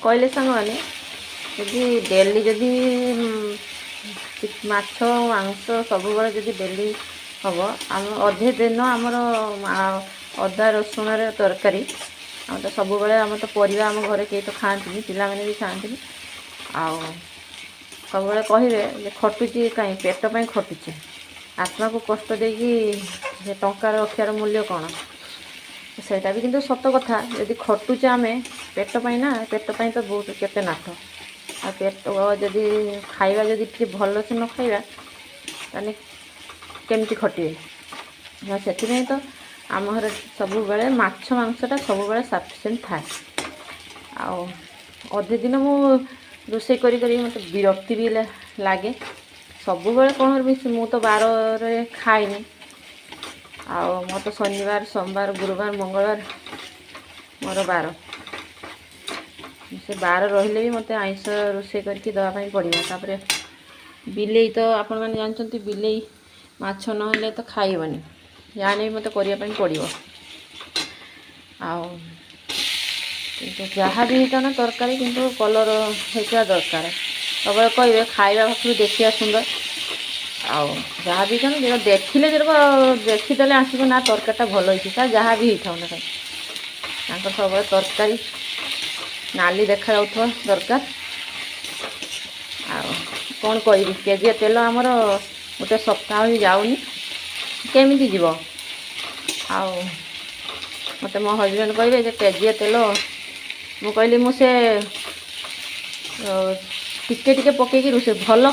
କହିଲେ ସାଙ୍ଗମାନେ ଯଦି ଡେଲି ଯଦି ମାଛ ମାଂସ ସବୁବେଳେ ଯଦି ଡେଲି ହେବ ଆମ ଅଧେ ଦିନ ଆମର ଅଦା ରସୁଣରେ ତରକାରୀ ଆମେ ତ ସବୁବେଳେ ଆମର ତ ପରିବା ଆମ ଘରେ କେହି ତ ଖାଆନ୍ତିନି, ପିଲାମାନେ ବି ଖାଆନ୍ତିନି। ଆଉ ସବୁବେଳେ କହିବେ ଯେ ଖଟୁଛି କାହିଁ, ପେଟ ପାଇଁ ଖଟୁଛି, ଆତ୍ମାକୁ କଷ୍ଟ ଦେଇକି ସେ ଟଙ୍କା ରଖିବାର ମୂଲ୍ୟ କ'ଣ? ସେଇଟା ବି କିନ୍ତୁ ସତ କଥା। ଯଦି ଖଟୁଛେ ଆମେ ପେଟ ପାଇଁ ନା, ପେଟ ପାଇଁ ତ ବହୁତ କେତେ ନାଟ। ଆଉ ପେଟ ଯଦି ଖାଇବା ଯଦି ଟିକେ ଭଲସେ ନ ଖାଇବା ତାହେଲେ କେମିତି ଖଟିବେ? ସେଥିପାଇଁ ତ ଆମ ଘରେ ସବୁବେଳେ ମାଛ ମାଂସଟା ସବୁବେଳେ ସଫିସିଏଣ୍ଟ ଥାଏ। ଆଉ ଅଧେ ଦିନ ମୁଁ ରୋଷେଇ କରି ମୋତେ ବିରକ୍ତି ବି ଲାଗେ। ସବୁବେଳେ କ'ଣ ମୁଁ ତ ବାରରେ ଖାଏନି। ଆଉ ମୋର ତ ଶନିବାର ସୋମବାର ଗୁରୁବାର ମଙ୍ଗଳବାର ମୋର ବାର। ସେ ବାର ରହିଲେ ବି ମୋତେ ଆଇଁଷ ରୋଷେଇ କରିକି ଦେବା ପାଇଁ ପଡ଼ିବ। ତାପରେ ବିଲେଇ ତ ଆପଣମାନେ ଜାଣିଛନ୍ତି, ବିଲେଇ ମାଛ ନହେଲେ ତ ଖାଇବନି, ଯାହାହେଲେ ବି ମୋତେ କରିବା ପାଇଁ ପଡ଼ିବ। ଆଉ କିନ୍ତୁ ଯାହା ବି ହେଇଥାଉ ନା ତରକାରୀ କିନ୍ତୁ କଲର୍ ହେଇଥିବା ଦରକାର। ସବୁବେଳେ କହିବେ ଖାଇବା ପାଖରୁ ଦେଖିବା ସୁନ୍ଦର। ଆଉ ଯାହା ବି ହେଇଥାଉ ଯେଟା ଦେଖିଲେ ଦେଖିଦେଲେ ଆସିବ ନା ତରକାରୀଟା ଭଲ ହେଇଛି, ତା ଯାହା ବି ହେଇଥାଉ ନା କାହିଁ ତାଙ୍କର ସବୁବେଳେ ତରକାରୀ ନାଲି ଦେଖାଯାଉଥିବା ଦରକାର। ଆଉ କ'ଣ କହିବି, କେଜିଏ ତେଲ ଆମର ଗୋଟେ ସପ୍ତାହ ବି ଯାଉନି, କେମିତି ଯିବ? ଆଉ ମୋତେ ମୋ ହଜବେଣ୍ଡ କହିବେ ଯେ କେଜିଏ ତେଲ, ମୁଁ କହିଲି ମୁଁ ସେ ଟିକେ ଟିକେ ପକେଇକି ରୋଷେଇ, ଭଲ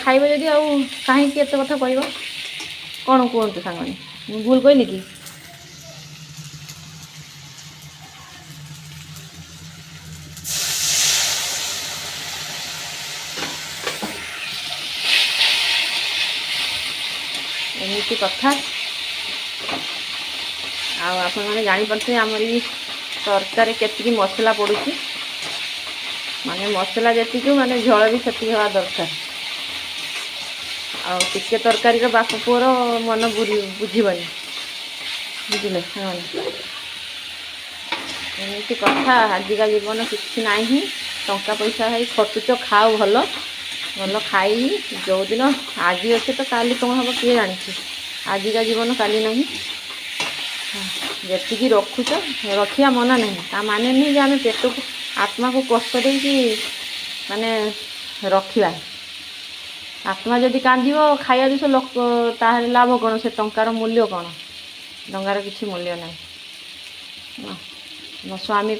ଖାଇବ ଯଦି ଆଉ କାହିଁକି ଏତେ କଥା କହିବ? କ'ଣ କୁହନ୍ତୁ ସାଙ୍ଗମାନେ, ମୁଁ ଭୁଲ କହିଲି କି? ଏମିତି କଥା। ଆଉ ଆପଣମାନେ ଜାଣିପାରୁଥିବେ ଆମର ବି ତରକାରୀ କେତିକି ମସଲା ପଡ଼ୁଛି, ମାନେ ମସଲା ଯେତିକି ମାନେ ଝୋଳ ବି ସେତିକି ହେବା ଦରକାର। ଆଉ ଟିକେ ତରକାରୀର ବାପ ପୁଅର ମନ ବୁଝିବନି, ବୁଝିଲେ? ଏମିତି କଥା। ଆଜିକା ଜୀବନ କିଛି ନାହିଁ। ଟଙ୍କା ପଇସା ହେଇ ଖଟୁଛ, ଖାଅ ଭଲ ଖାଇ, ଯେଉଁଦିନ ଆଜି ଅଛି ତ କାଲି କ'ଣ ହେବ କିଏ ଜାଣିଛି? ଆଜିକା ଜୀବନ କାଲି ନାହିଁ। ଯେତିକି ରଖୁଛ ରଖିବା ମନା ନାହିଁ, ତା ମାନେ ନୁହେଁ ଯେ ଆମେ ପେଟକୁ ଆତ୍ମାକୁ କଷ୍ଟ ଦେଇକି ମାନେ ରଖିବା। ଆତ୍ମା ଯଦି କାନ୍ଦିବ ଖାଇବା ଜିନିଷ ତାହେଲେ ଲାଭ କ'ଣ? ସେ ଟଙ୍କାର ମୂଲ୍ୟ କ'ଣ? ଟଙ୍କାର କିଛି ମୂଲ୍ୟ ନାହିଁ। ମୋ ସ୍ୱାମୀ